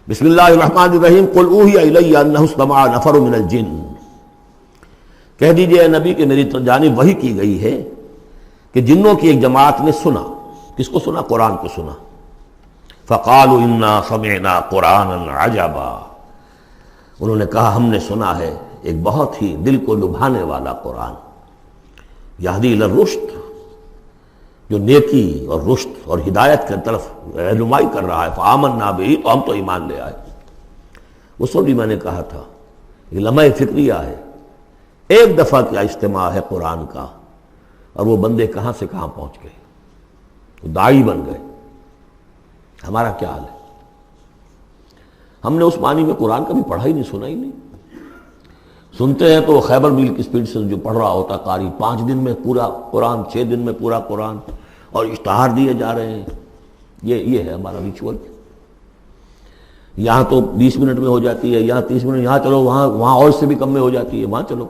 بسم اللہ الرحمن الرحیم قل اوحی الی انہ استمع نفر من الجن، کہہ دیجئے اے نبی کہ میری جانب وحی کی گئی ہے کہ جنوں کی ایک جماعت نے سنا۔ کس کو سنا؟ قرآن کو سنا۔ فقالوا انا سمعنا قرآنا عجبا، انہوں نے کہا ہم نے سنا ہے ایک بہت ہی دل کو لبھانے والا قرآن، یہدی الی الرشد، جو نیکی اور رشد اور ہدایت کی طرف رہنمائی کر رہا ہے۔ فآمنا بہ، تو ہم تو ایمان لے آئے۔ وہ سب بھی میں نے کہا تھا یہ لمحہ فکریہ ہے، ایک دفعہ کیا اجتماع ہے قرآن کا، اور وہ بندے کہاں سے کہاں پہنچ گئے، وہ داعی بن گئے۔ ہمارا کیا حال ہے؟ ہم نے اس معنی میں قرآن کبھی پڑھا ہی نہیں، سنا ہی نہیں۔ سنتے ہیں تو خیبر میل کی سپیڈ سے جو پڑھ رہا ہوتا قاری، 5 دن میں پورا قرآن، 6 دن میں پورا قرآن، اور اشتہار دیے جا رہے ہیں۔ یہ ہے ہمارا ریچول۔ یہاں تو 20 منٹ میں ہو جاتی ہے، یہاں 30 منٹ، یہاں چلو وہاں اور اس سے بھی کم میں ہو جاتی ہے، وہاں چلو۔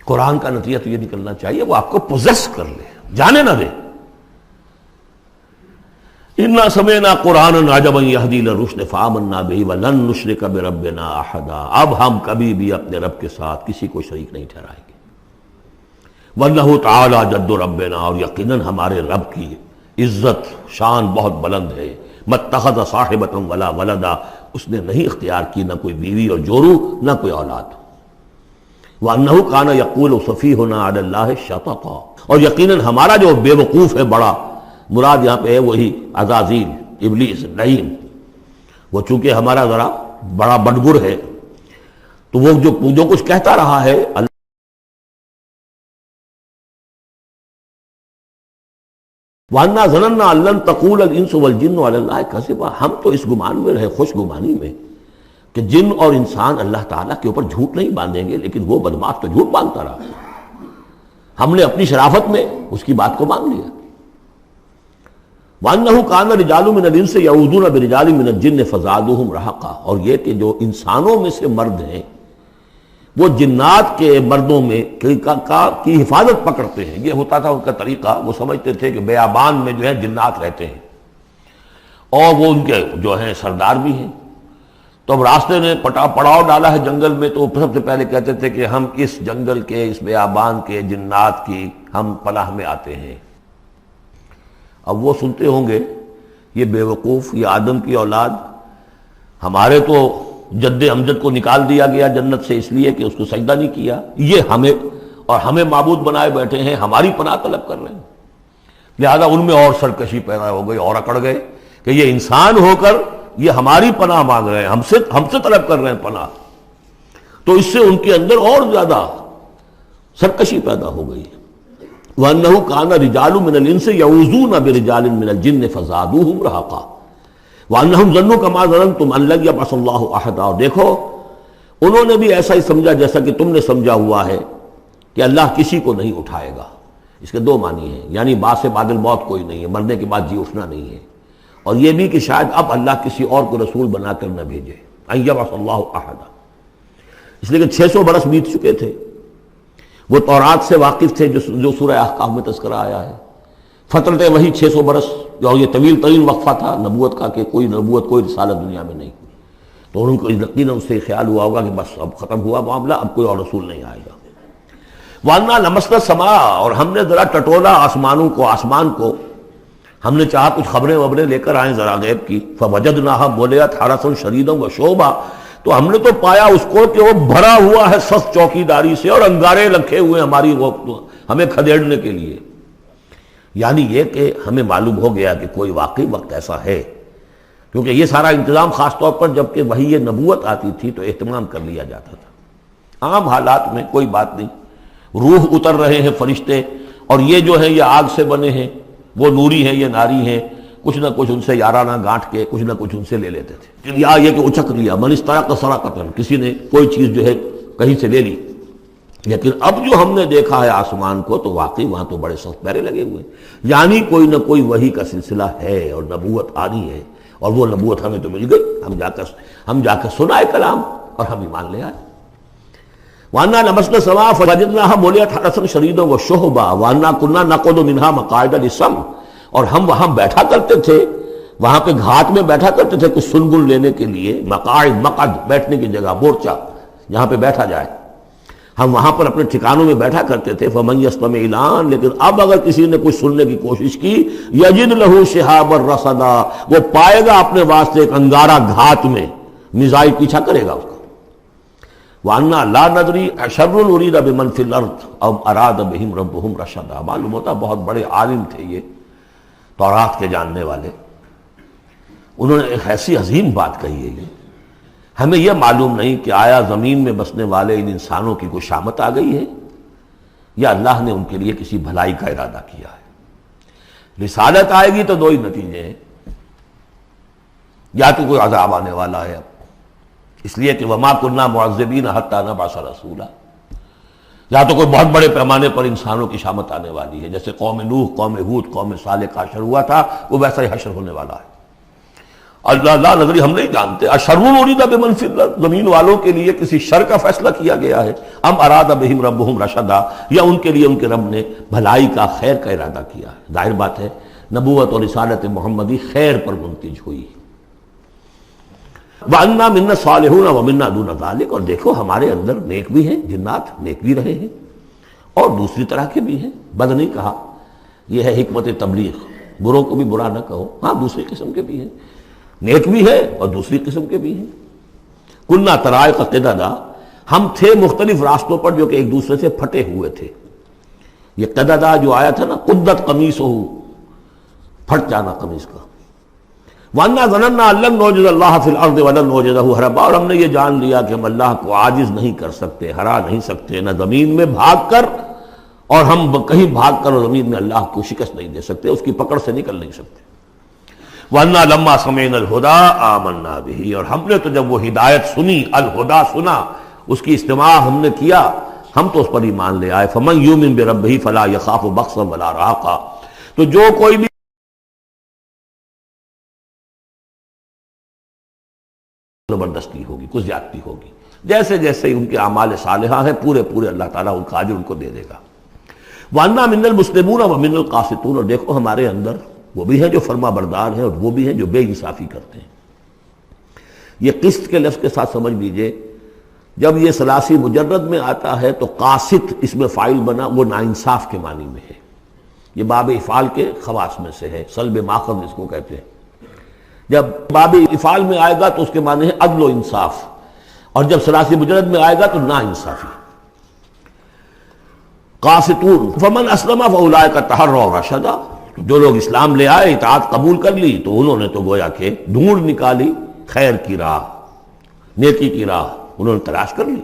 قرآن کا نتیجہ تو یہ نکلنا چاہیے وہ آپ کو پوزیس کر لے، جانے نہ دے۔ انا سمعنا قرآنا عجبا یہدی الی الرشد فآمنا بہ ولن نشرک بربنا احدا، اب ہم کبھی بھی اپنے رب کے ساتھ کسی کو شریک نہیں ٹھہرائیں گے۔ وانہ تعالی جد ربنا، اور یقیناً ہمارے رب کی عزت شان بہت بلند ہے۔ متخذ صاحبۃ ولا ولدا، اس نے نہیں اختیار کی نہ کوئی بیوی اور جورو، نہ کوئی اولاد۔ وانہ کان یقول سفیہنا علی اللہ شططا، اور یقیناً ہمارا جو بے وقوف ہے بڑا، مراد یہاں پہ ہے وہی عزازیل، ابلیس، لعین، وہ چونکہ ہمارا ذرا بڑا بڑگر ہے، تو وہ جو کچھ کہتا رہا ہے وَأَنَّا ظَنَنَّا أَن لَّن تَقُولَ الْإِنسُ وَالْجِنُّ عَلَى اللَّهِ كَذِبًا، ہم تو اس گمان میں رہے، خوش گمانی میں، کہ جن اور انسان اللہ تعالیٰ کے اوپر جھوٹ نہیں باندھیں گے، لیکن وہ بدماش تو جھوٹ باندھتا رہا۔ ہم نے اپنی شرافت میں اس کی بات کو مان لیا۔ وَأَنَّهُ كَانَ رِجَالٌ مِّنَ الْإِنسِ يَعُوذُونَ بِرِجَالٍ مِّنَ الْجِنِّ فَزَادُوهُمْ رَهَقًا، اور یہ کہ جو انسانوں میں سے مرد ہیں وہ جنات کے مردوں میں کی حفاظت پکڑتے ہیں۔ یہ ہوتا تھا ان کا طریقہ، وہ سمجھتے تھے کہ بیابان میں جو ہے جنات رہتے ہیں، اور وہ ان کے جو ہیں سردار بھی ہیں۔ تو اب راستے نے پڑاؤ ڈالا ہے جنگل میں، تو سب سے پہلے کہتے تھے کہ ہم اس جنگل کے، اس بیابان کے جنات کی ہم پناہ میں آتے ہیں۔ اب وہ سنتے ہوں گے یہ بے وقوف، یہ آدم کی اولاد، ہمارے تو جد امجد کو نکال دیا گیا جنت سے اس لیے کہ اس کو سجدہ نہیں کیا، یہ ہمیں معبود بنائے بیٹھے ہیں، ہماری پناہ طلب کر رہے ہیں۔ لہذا ان میں اور سرکشی پیدا ہو گئی، اور اکڑ گئے کہ یہ انسان ہو کر یہ ہماری پناہ مانگ رہے ہیں، ہم سے طلب کر رہے ہیں پناہ، تو اس سے ان کے اندر اور زیادہ سرکشی پیدا ہو گئی۔ وَأَنَّهُ كَانَ رِجَالٌ مِّنَ الْإِنسِ يَعُوذُونَ بِرِجَالٍ مِّنَ الْجِنِّ فَزَادُوهُمْ رَهَقًا وَأَنَّهُمْ ظَنُّوا كَمَا ظَنَنتُمْ أَن لَّن يَبْعَثَ اللَّهُ أَحَدًا، اور دیکھو انہوں نے بھی ایسا ہی سمجھا جیسا کہ تم نے سمجھا ہوا ہے کہ اللہ کسی کو نہیں اٹھائے گا۔ اس کے 2 معنی ہیں، یعنی بعد سے بعد الموت کوئی نہیں ہے، مرنے کے بعد جی اٹھنا نہیں ہے، اور یہ بھی کہ شاید اب اللہ کسی اور کو رسول بنا کر نہ بھیجے، أن يبعث الله أحدا، اس لیے کہ 600 برس بیت چکے تھے، وہ تورات سے واقف تھے جو سورہ احقاف میں تذکرہ آیا ہے۔ فترت وہی 600 برس، اور یہ طویل ترین وقفہ تھا نبوت کا، کہ کوئی نبوت، کوئی رسالت دنیا میں نہیں ہوئی، تو ان کو یقیناً اس سے خیال ہوا ہوگا کہ بس اب ختم ہوا معاملہ، اب کوئی اور رسول نہیں آئے گا۔ وَأَنَّا لَمَسْنَا السَّمَاءَ، اور ہم نے ذرا ٹٹولا آسمان کو، ہم نے چاہا کچھ خبریں لے کر آئیں ذرا غیب کی۔ فَوَجَدْنَاهَا مُلِئَتْ حَرَسًا شَدِيدًا وَشُعُبًا، تو ہم نے تو پایا اس کو کہ وہ بھرا ہوا ہے سخت چوکیداری سے، اور انگارے رکھے ہوئے ہماری وہ ہمیں کھدیڑنے کے لیے۔ یعنی یہ کہ ہمیں معلوم ہو گیا کہ کوئی واقعی وقت ایسا ہے، کیونکہ یہ سارا انتظام خاص طور پر جب کہ وہی یہ نبوت آتی تھی تو اہتمام کر لیا جاتا تھا۔ عام حالات میں کوئی بات نہیں، روح اتر رہے ہیں فرشتے، اور یہ جو ہیں یہ آگ سے بنے ہیں، وہ نوری ہیں، یہ ناری ہیں، کچھ نہ کچھ ان سے یارانہ گانٹھ کے کچھ نہ کچھ ان سے لے لیتے تھے، یا یہ کہ اچک لیا، من استرق سرقۃ، کسی نے کوئی چیز جو ہے کہیں سے لے لی۔ لیکن اب جو ہم نے دیکھا ہے آسمان کو، تو واقعی وہاں تو بڑے سخت پہرے لگے ہوئے، یعنی کوئی نہ کوئی وحی کا سلسلہ ہے اور نبوت آنی ہے، اور وہ نبوت ہمیں تو مل گئی، ہم جا کر سنائے کلام اور ہم ایمان لے آئے۔ وَأَنَّا لَمَسْنَا السَّمَاءَ فَوَجَدْنَاهَا مُلِئَتْ حَرَسًا شَدِيدًا وَشُهُبًا وَأَنَّا كُنَّا نَقْعُدُ مِنْهَا مَقَاعِدَ لِلسَّمْعِ، اور ہم وہاں بیٹھا کرتے تھے، وہاں پہ گھاٹ میں بیٹھا کرتے تھے کچھ سنگل لینے کے لیے، مقاعد، مقعد بیٹھنے کی جگہ، مورچہ جہاں پہ بیٹھا جائے، ہم وہاں پر اپنے ٹھکانوں میں بیٹھا کرتے تھے۔ فمن یستمع الان، لیکن اب اگر کسی نے کچھ سننے کی کوشش کی، یجد لہ شہابا رصدا، وہ پائے گا اپنے واسطے ایک انگارہ گھات میں، میزائل پیچھا کرے گا اس کا۔ وَأَنَّا لَا نَدْرِي أَشَرٌّ أُرِيدَ بِمَنْ فِي الْأَرْضِ أَمْ أَرَادَ بِهِمْ رَبُّهُمْ رَشَدًا۔ معلوم ہوتا بہت بڑے عالم تھے یہ، تورات کے جاننے والے، انہوں نے ایک ایسی عظیم بات کہی ہے یہ۔ ہمیں یہ معلوم نہیں کہ آیا زمین میں بسنے والے ان انسانوں کی کوئی شامت آ گئی ہے یا اللہ نے ان کے لیے کسی بھلائی کا ارادہ کیا ہے۔ رسالت آئے گی تو دو ہی نتیجے ہیں، یا تو کوئی عذاب آنے والا ہے اب، اس لیے کہ وما كنا معذبین حتی نبعث رسولا، یا تو کوئی بہت بڑے پیمانے پر انسانوں کی شامت آنے والی ہے، جیسے قوم نوح، قوم ہود، قوم صالح کا حشر ہوا تھا، وہ ویسا ہی حشر ہونے والا ہے۔ اللہ لا نظری، ہم نہیں جانتے، اشر ارید بمن فی الارض، زمین والوں کے لیے کسی شر کا فیصلہ کیا گیا ہے، ام اراد بہم ربہم رشدا، یا ان کے لیے ان کے رب نے بھلائی کا، خیر کا ارادہ کیا ہے۔ ظاہر بات ہے نبوت اور رسالت محمدی خیر پر منتج ہوئی۔ وَأَنَّا مِنَّا الصَّالِحُونَ وَمِنَّا دُونَ ذَلِكَ، اور دیکھو ہمارے اندر نیک بھی ہیں، جنات نیک بھی رہے ہیں اور دوسری طرح کے بھی ہیں، بد نہیں کہا، یہ ہے حکمت تبلیغ، بروں کو بھی برا نہ کہو، ہاں دوسری قسم کے بھی ہیں، نیک بھی ہے اور دوسری قسم کے بھی ہیں۔ کُنَّا طَرَائِقَ قِدَدًا، ہم تھے مختلف راستوں پر جو کہ ایک دوسرے سے پھٹے ہوئے تھے۔ یہ قددا جو آیا تھا نا، قدت قمیصہ، پھٹ جانا قمیص کا۔ وَأَنَّا ظَنَنَّا أَن لَّن نُعْجِزَ اللَّهَ فِي الْأَرْضِ وَلَن نُعْجِزَهُ هَرَبًا، اور ہم نے یہ جان لیا کہ ہم اللہ کو عاجز نہیں کر سکتے، ہرا نہیں سکتے، نہ زمین میں بھاگ کر، اور ہم کہیں بھاگ کر اور زمین میں اللہ کو شکست نہیں دے سکتے، اس کی پکڑ سے نکل نہیں سکتے۔ وَأَنَّا لَمَّا سَمِعْنَا الْهُدَىٰ آمَنَّا بِهِ، اور ہم نے تو جب وہ ہدایت سنی، الہدا سنا، اس کی استماع ہم نے کیا، ہم تو اس پر ایمان لے آئے۔ فَمَن يُؤْمِن بِرَبِّهِ فَلَا يَخَافُ بَخْسًا وَلَا رَهَقًا، تو جو کوئی بھی زبردستی ہوگی، کچھ زیادتی ہوگی، جیسے جیسے ان کے اعمال صالحہ ہیں پورے پورے اللہ تعالیٰ ان کا اجر ان کو دے دے گا۔ وَأَنَّا مِنَّا الْمُسْلِمُونَ وَمِنَّا الْقَاسِطُونَ، اور دیکھو ہمارے اندر وہ بھی ہیں جو فرما بردار ہیں اور وہ بھی ہیں جو بے انصافی کرتے ہیں۔ یہ قسط کے لفظ کے ساتھ سمجھ لیجئے، جب یہ ثلاثی مجرد میں آتا ہے تو قاسط اس میں فاعل بنا، وہ ناانصاف کے معنی میں ہے، یہ باب افعال کے خواص میں سے ہے، سلب ماخذ اس کو کہتے ہیں۔ جب باب افعال میں آئے گا تو اس کے معنی ہے عدل و انصاف، اور جب ثلاثی مجرد میں آئے گا تو ناانصافی۔ قاسطون فمن اسلم فاولئک تحروا رشدا، جو لوگ اسلام لے آئے، اطاعت قبول کر لی، تو انہوں نے تو گویا کہ ڈھونڈ نکالی خیر کی راہ، نیکی کی راہ انہوں نے تلاش کر لی۔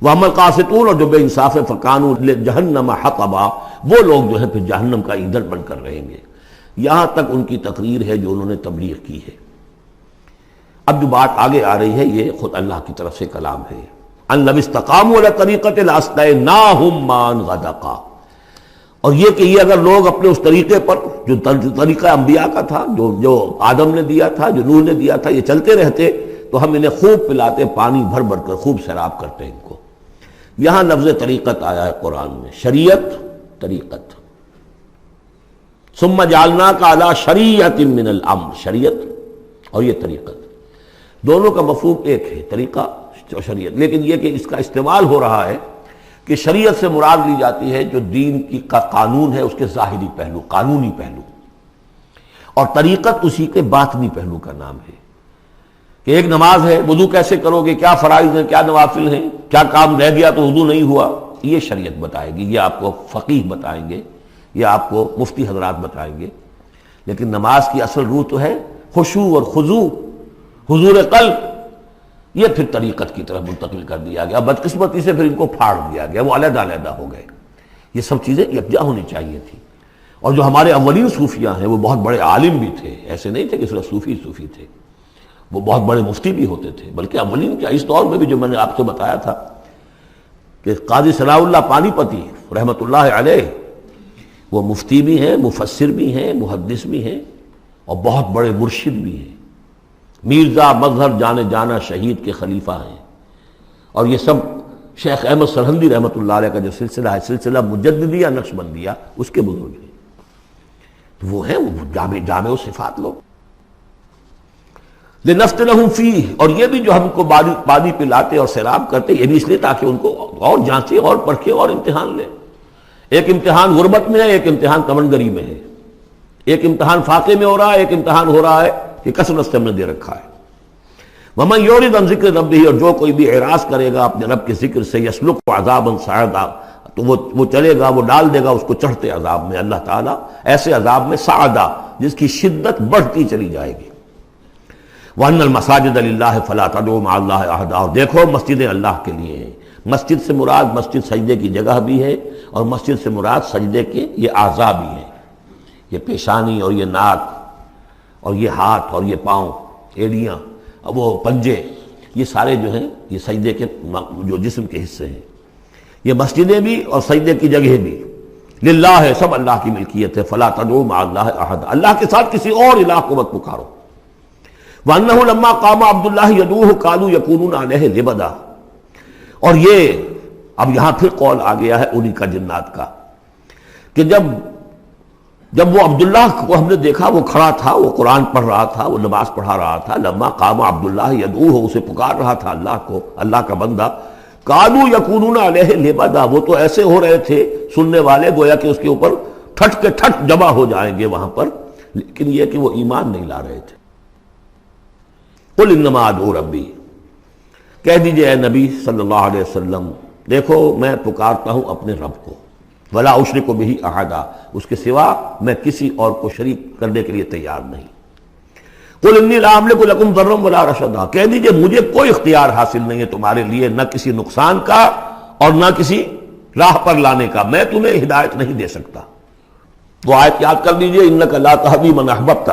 وَأَمَّا الْقَاسِطُونَ، اور جو بے انصاف فَكَانُوا لِجَهَنَّمَ حَطَبًا، وہ لوگ جو ہے پھر جہنم کا ایندھن بن کر رہیں گے۔ یہاں تک ان کی تقریر ہے جو انہوں نے تبلیغ کی ہے۔ اب جو بات آگے آ رہی ہے یہ خود اللہ کی طرف سے کلام ہے۔ أَن لَوِ اسْتَقَامُوا عَلَى الطَّرِيقَةِ لَأَسْقَيْنَاهُم مَّاءً غَدَقًا، اور یہ کہ یہ اگر لوگ اپنے اس طریقے پر جو طریقہ انبیاء کا تھا، جو آدم نے دیا تھا، جو نوح نے دیا تھا، یہ چلتے رہتے تو ہم انہیں خوب پلاتے، پانی بھر بھر کر خوب سیراب کرتے ان کو۔ یہاں لفظ طریقت آیا ہے قرآن میں، شریعت، طریقت۔ ثم جعلناک علی شریعت من الامر، شریعت اور یہ طریقت، دونوں کا مفہوم ایک ہے، طریقہ اور شریعت، لیکن یہ کہ اس کا استعمال ہو رہا ہے کہ شریعت سے مراد لی جاتی ہے جو دین کا قانون ہے، اس کے ظاہری پہلو، قانونی پہلو، اور طریقت اسی کے باطنی پہلو کا نام ہے کہ ایک نماز ہے، وضو کیسے کرو گے، کیا فرائض ہیں، کیا نوافل ہیں، کیا کام رہ گیا تو وضو نہیں ہوا، یہ شریعت بتائے گی، یہ آپ کو فقیہ بتائیں گے، یہ آپ کو مفتی حضرات بتائیں گے۔ لیکن نماز کی اصل روح تو ہے خشوع اور خضوع، حضور قلب، یہ پھر طریقت کی طرف منتقل کر دیا گیا، بدقسمتی سے پھر ان کو پھاڑ دیا گیا، وہ علیحدہ علیحدہ ہو گئے۔ یہ سب چیزیں یکجا ہونی چاہیے تھی۔ اور جو ہمارے اولین صوفیاء ہیں وہ بہت بڑے عالم بھی تھے، ایسے نہیں تھے کہ صرف صوفی تھے، وہ بہت بڑے مفتی بھی ہوتے تھے، بلکہ اولین کیا اس دور میں بھی جو میں نے آپ سے بتایا تھا کہ قاضی صلاح اللہ پانی پتی رحمۃ اللہ علیہ، وہ مفتی بھی ہیں، مفسر بھی ہیں، محدث بھی ہیں، اور بہت بڑے مرشد بھی ہیں، میرزا مظہر جانے جانا شہید کے خلیفہ ہیں، اور یہ سب شیخ احمد سرہندی رحمۃ اللہ علیہ کا جو سلسلہ ہے، سلسلہ مجددیہ نقشبندیہ، اس کے بزرگ ہیں۔ وہ ہیں وہ جامع و صفات لوگ. لنفتنہم فیہ، اور یہ بھی جو ہم کو پانی پلاتے اور سیراب کرتے، یہ بھی اس لیے تاکہ ان کو اور جانچے اور پرکھے اور امتحان لیں. ایک امتحان غربت میں ہے، ایک امتحان تمنگری میں ہے، ایک امتحان فاقے میں ہو رہا ہے، ایک امتحان ہو رہا ہے کہ کثرت سے ہم نے دے رکھا ہے. وَمَن يُعْرِضْ عَن ذِكْرِ رَبِّهِ، اور جو کوئی بھی اعراض کرے گا اپنے رب کے ذکر سے، يَسْلُكْهُ عَذَابًا صَعَدًا، تو وہ چلے گا، وہ ڈال دے گا اس کو چڑھتے عذاب میں اللہ تعالیٰ، ایسے عذاب میں صعدا جس کی شدت بڑھتی چلی جائے گی. وَأَنَّ الْمَسَاجِدَ لِلَّهِ فَلَا تَدْعُوا مَعَ اللَّهِ أَحَدًا، اور دیکھو مسجدیں اللہ کے لیے ہیں. مسجد سے مراد مسجد سجدے کی جگہ بھی ہے، اور مسجد سے مراد سجدے کے یہ اعضاء بھی ہیں. یہ پیشانی اور یہ ناک اور یہ ہاتھ اور یہ پاؤں، ایڑیاں اور وہ پنجے، یہ سارے جو ہیں یہ سجدے کے جو جسم کے حصے ہیں. یہ مسجدیں بھی اور سجدے کی جگہ بھی للہ ہے، سب اللہ کی ملکیت ہے. فلا تدعوا مع اللہ احد، اللہ کے ساتھ کسی اور الہ کو مت پکارو. وانہ لما قام عبد اللہ یدعوہ قالوا یکونون علیہ لبدا، اور یہ اب یہاں پھر قول آ گیا ہے انہی کا جنات کا کہ جب وہ عبداللہ کو ہم نے دیکھا وہ کھڑا تھا، وہ قرآن پڑھ رہا تھا، وہ نماز پڑھا رہا تھا. لما قام عبداللہ یدعوہ، اسے پکار رہا تھا اللہ کو، اللہ کا بندہ. قالوا یکونون علیہ لبدا، وہ تو ایسے ہو رہے تھے سننے والے گویا کہ اس کے اوپر ٹھٹ کے ٹھٹ جمع ہو جائیں گے وہاں پر، لیکن یہ کہ وہ ایمان نہیں لا رہے تھے. قل انما ادعو ربی، کہہ دیجئے اے نبی صلی اللہ علیہ وسلم، دیکھو میں پکارتا ہوں اپنے رب کو، ولا اشرک بہ احدا، اس کے سوا میں کسی اور کو شریک کرنے کے لیے تیار نہیں. قل انی لا املک لکم ضرا ولا رشدا، کہہ دیجئے مجھے کوئی اختیار حاصل نہیں ہے تمہارے لیے، نہ کسی نقصان کا اور نہ کسی راہ پر لانے کا، میں تمہیں ہدایت نہیں دے سکتا. وہ آیت یاد کر لیجئے، انک لا تہدی من احببت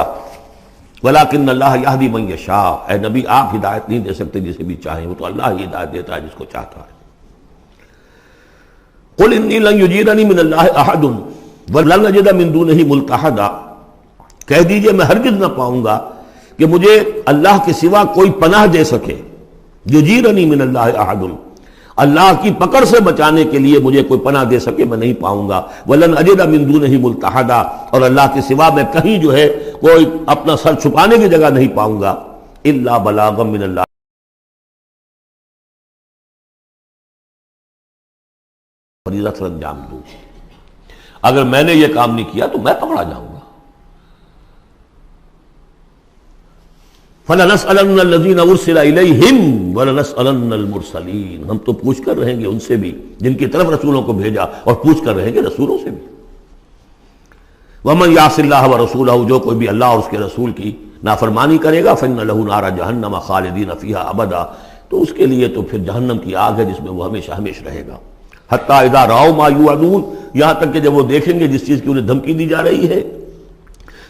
ولیکن اللہ یہدی من یشاء، اے نبی آپ ہدایت نہیں دے سکتے جسے بھی چاہیں، وہ تو اللہ ہی ہدایت دیتا ہے جس کو چاہتا ہے. قل انی لن یجیرنی من اللہ احد ولن اجد من دونہ ملتحدا، کہہ دیجئے میں ہرگز نہ پاؤں گا کہ مجھے اللہ کے سوا کوئی پناہ دے سکے. یجیرنی من اللہ احد، اللہ کی پکڑ سے بچانے کے لیے مجھے کوئی پناہ دے سکے میں نہیں پاؤں گا. ولن اجد من دونہ ملتحدا، اور اللہ کے سوا میں کہیں جو ہے کوئی اپنا سر چھپانے کی جگہ نہیں پاؤں گا. الا بلاغا من اللہ، فریضہ سر انجام دوں، اگر میں نے یہ کام نہیں کیا تو میں پکڑا جاؤں گا. فَلَنَسْأَلَنَّ الَّذِينَ أُرْسِلَ إِلَيْهِمْ وَلَنَسْأَلَنَّ الْمُرْسَلِينَ، ہم تو پوچھ کر رہیں گے ان سے بھی جن کی طرف رسولوں کو بھیجا، اور پوچھ کر رہیں گے رسولوں سے بھی. وَمَنْ يَعْصِ اللَّهَ وَرَسُولَهُ، جو کوئی بھی اللہ اور اس کے رسول کی نافرمانی کرے گا، فَإِنَّ لَهُ نَارَ جَهَنَّمَ خَالِدِينَ فِيهَا أَبَدًا، تو اس کے لیے تو پھر جہنم کی آگ ہے جس میں وہ ہمیشہ ہمیش رہے گا. حَتَّى إِذَا رَأَوْا مَا يُوعَدُونَ، یہاں تک کہ جب وہ دیکھیں گے جس چیز کی انہیں دھمکی دی جا رہی ہے،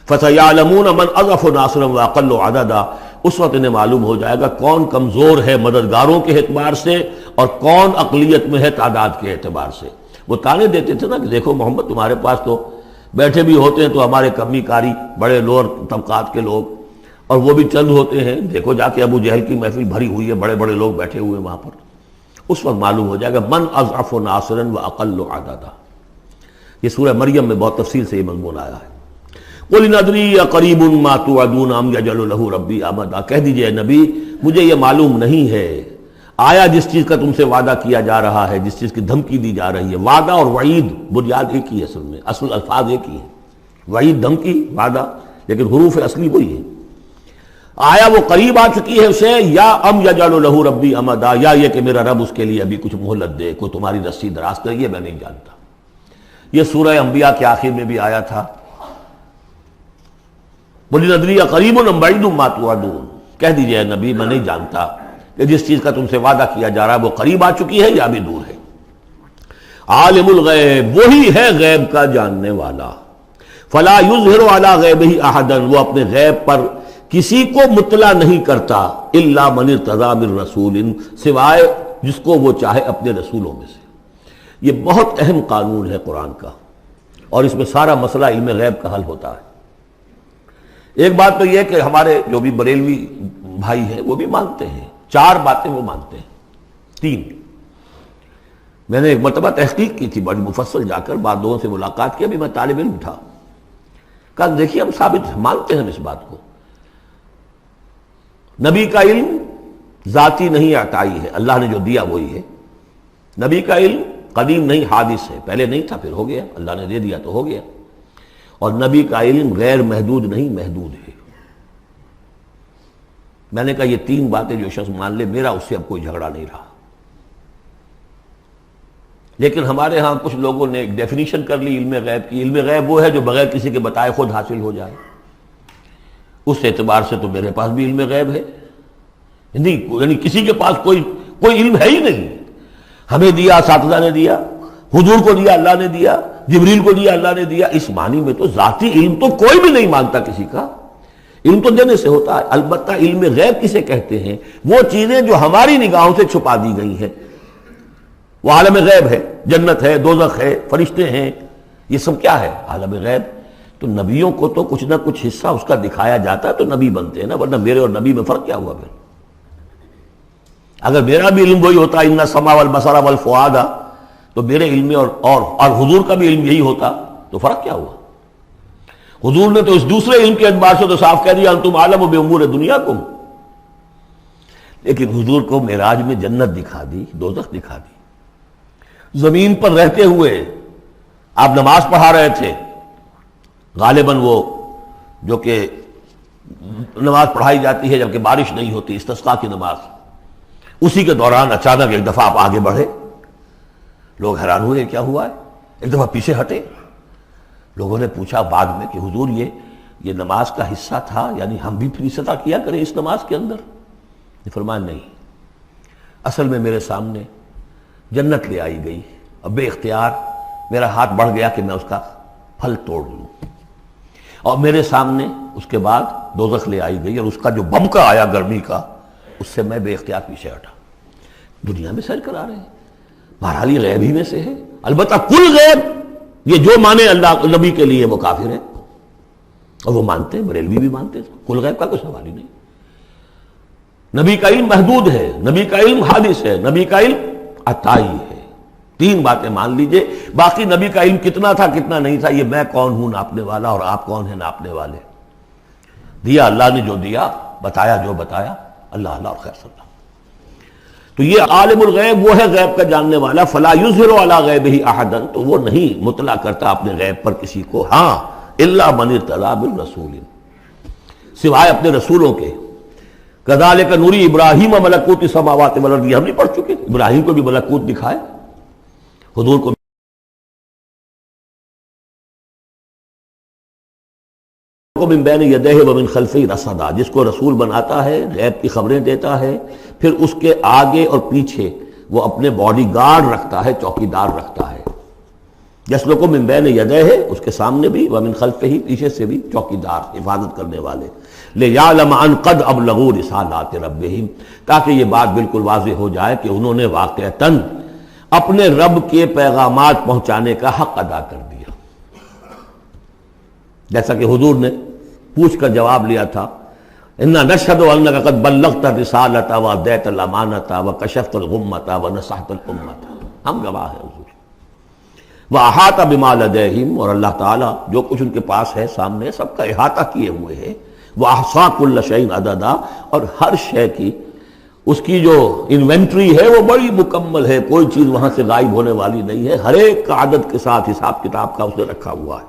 فَسَيَعْلَمُونَ مَنْ أَضْعَفُ نَاصِرًا وَأَقَلُّ عَدَدًا، اس وقت انہیں معلوم ہو جائے گا کون کمزور ہے مددگاروں کے اعتبار سے اور کون اقلیت میں ہے تعداد کے اعتبار سے. وہ تانے دیتے تھے نا کہ دیکھو محمد تمہارے پاس تو بیٹھے بھی ہوتے ہیں تو ہمارے کمی کاری بڑے لوور طبقات کے لوگ، اور وہ بھی چند ہوتے ہیں، دیکھو جا کے ابو جہل کی محفل بھری ہوئی ہے، بڑے بڑے لوگ بیٹھے ہوئے ہیں وہاں پر. اس وقت معلوم ہو جائے گا من اضعف ناصرا واقل عددا. یہ سورہ مریم میں بہت تفصیل سے یہ مضمون آیا ہے. قل ان ادری اقریب ما توعدون ام یجعل له ربی امدا، کہہ دیجئے اے نبی مجھے یہ معلوم نہیں ہے آیا جس چیز کا تم سے وعدہ کیا جا رہا ہے، جس چیز کی دھمکی دی جا رہی ہے. وعدہ اور وعید بنیاد ایک ہی ہے، اصل میں اصل الفاظ ایک ہی ہیں، وعید دھمکی، وعدہ، لیکن حروف اصلی وہی ہے. آیا وہ قریب آ چکی ہے اسے، یا ام یجعل له ربی امدا، یا یہ کہ میرا رب اس کے لیے ابھی کچھ مہلت دے، کوئی تمہاری رسی دراز کرے، یہ میں نہیں جانتا. یہ سورہ انبیاء کے آخر میں بھی آیا تھا، قل ادری اقریب ام بعید ما توعدون، کہہ دیجئے اے نبی میں نہیں جانتا کہ جس چیز کا تم سے وعدہ کیا جا رہا ہے وہ قریب آ چکی ہے یا بھی دور ہے. عالم الغیب، وہی ہے غیب کا جاننے والا. فلا یظہر علی غیبہ احدا، وہ اپنے غیب پر کسی کو مطلع نہیں کرتا، الا من ارتضی من رسول، سوائے جس کو وہ چاہے اپنے رسولوں میں سے. یہ بہت اہم قانون ہے قرآن کا، اور اس میں سارا مسئلہ علم غیب کا حل ہوتا ہے. ایک بات تو یہ کہ ہمارے جو بھی بریلوی بھائی ہیں وہ بھی مانتے ہیں، 4 باتیں وہ مانتے ہیں. 3 میں نے ایک مرتبہ تحقیق کی تھی بڑی مفصل، جا کر بعد لوگوں سے ملاقات کی، ابھی میں طالب علم تھا. کہا دیکھیے ہم ثابت مانتے ہیں ہم اس بات کو، نبی کا علم ذاتی نہیں عطائی ہے، اللہ نے جو دیا وہی ہے، نبی کا علم قدیم نہیں حادث ہے، پہلے نہیں تھا پھر ہو گیا، اللہ نے دے دیا تو ہو گیا، اور نبی کا علم غیر محدود نہیں محدود ہے۔ میں نے کہا یہ تین باتیں جو شخص مان لے میرا اس سے اب کوئی جھگڑا نہیں رہا۔ لیکن ہمارے ہاں کچھ لوگوں نے ایک ڈیفینیشن کر لی علم غیب کی، علم غیب وہ ہے جو بغیر کسی کے بتائے خود حاصل ہو جائے، اس اعتبار سے تو میرے پاس بھی علم غیب ہے نہیں، یعنی کسی کے پاس کوئی علم ہے ہی نہیں، ہمیں دیا اساتذہ نے دیا، حضور کو دیا اللہ نے دیا، جبریل کو دیا اللہ نے دیا، اس معنی میں تو ذاتی علم تو کوئی بھی نہیں مانتا کسی کا، علم تو دینے سے ہوتا ہے۔ البتہ علم غیب کسے کہتے ہیں؟ وہ چیزیں جو ہماری نگاہوں سے چھپا دی گئی ہیں، وہ عالم غیب ہے، جنت ہے، دوزخ ہے، فرشتے ہیں، یہ سب کیا ہے؟ عالم غیب۔ تو نبیوں کو تو کچھ نہ کچھ حصہ اس کا دکھایا جاتا ہے تو نبی بنتے ہیں نا، ورنہ میرے اور نبی میں فرق کیا ہوا پھر؟ اگر میرا بھی علم وہی ہوتا ان السمع والبصر والفؤاد، تو میرے علم میں اور حضور کا بھی علم یہی ہوتا تو فرق کیا ہوا؟ حضور نے تو اس دوسرے علم کے اعتبار سے تو صاف کہہ دیا انتم عالم بامور دنیاکم، لیکن حضور کو معراج میں جنت دکھا دی، دوزخ دکھا دی۔ زمین پر رہتے ہوئے آپ نماز پڑھا رہے تھے، غالباً وہ جو کہ نماز پڑھائی جاتی ہے جبکہ بارش نہیں ہوتی، استسقاء کی نماز، اسی کے دوران اچانک ایک دفعہ آپ آگے بڑھے، لوگ حیران ہوئے کیا ہوا ہے، ایک دفعہ پیچھے ہٹے، لوگوں نے پوچھا بعد میں کہ حضور یہ نماز کا حصہ تھا، یعنی ہم بھی پھر اسی طرح کیا کریں اس نماز کے اندر؟ یہ فرمایا نہیں، اصل میں میرے سامنے جنت لے آئی گئی، اب بے اختیار میرا ہاتھ بڑھ گیا کہ میں اس کا پھل توڑ لوں، اور میرے سامنے اس کے بعد دوزخ لے آئی گئی اور اس کا جو بمکا آیا گرمی کا، اس سے میں بے اختیار پیچھے ہٹا۔ دنیا میں سیر کرا رہے ہیں، بہرحال یہ غیب ہی میں سے ہے۔ البتہ کل غیب یہ جو مانے اللہ نبی کے لیے وہ کافر ہے، اور وہ مانتے ہیں، بریلوی بھی مانتے ہیں، کل غیب کا کوئی سوال ہی نہیں۔ نبی کا علم محدود ہے، نبی کا علم حادث ہے، نبی کا علم عطائی ہے، تین باتیں مان لیجئے۔ باقی نبی کا علم کتنا تھا کتنا نہیں تھا یہ میں کون ہوں ناپنے والا، اور آپ کون ہیں ناپنے والے؟ دیا اللہ نے جو دیا، بتایا جو بتایا، اللہ اور خیر صلی اللہ۔ تو یہ عالم الغیب وہ ہے غیب کا جاننے والا، فلا یظہر علی غیبہ احدا، تو وہ نہیں مطلع کرتا اپنے غیب پر کسی کو، ہاں الا من ارتضی بالرسول، سوائے اپنے رسولوں کے۔ کذالک نوری ابراہیم ملکوت السماوات والارض، ہم نہیں پڑھ چکے؟ ابراہیم کو بھی ملکوت دکھائے، حضور کو من بین یدیہ ومن خلفہ رصدا، جس کو رسول بناتا ہے، غیب کی خبریں دیتا ہے، پھر اس کے آگے اور پیچھے وہ اپنے باڈی گارڈ رکھتا ہے، چوکیدار رکھتا ہے۔ یسلک من بین یدیہ، اس کے سامنے بھی، ومن خلفہ، پیچھے سے بھی چوکیدار، حفاظت کرنے والے۔ لیعلم ان قد ابلغوا رسالات ربہم، تاکہ یہ بات بالکل واضح ہو جائے کہ انہوں نے واقعتاً اپنے رب کے پیغامات پہنچانے کا حق ادا کر دیا، جیسا کہ حضور نے پوچھ کر جواب لیا تھا، انا نشہد انک قد بلغت الرسالۃ وادیت الامانۃ وکشفت الغمۃ ونصحت الامۃ، ہم گواہ ہیں حضور۔ واحاط بما لدیہم، اور اللہ تعالیٰ جو کچھ ان کے پاس ہے سامنے سب کا احاطہ کیے ہوئے ہے، واحصا کل شیء عددا، اور ہر شے کی اس کی جو انوینٹری ہے وہ بڑی مکمل ہے، کوئی چیز وہاں سے غائب ہونے والی نہیں ہے، ہر ایک کا عدد کے ساتھ حساب کتاب کا اس نے رکھا ہوا ہے۔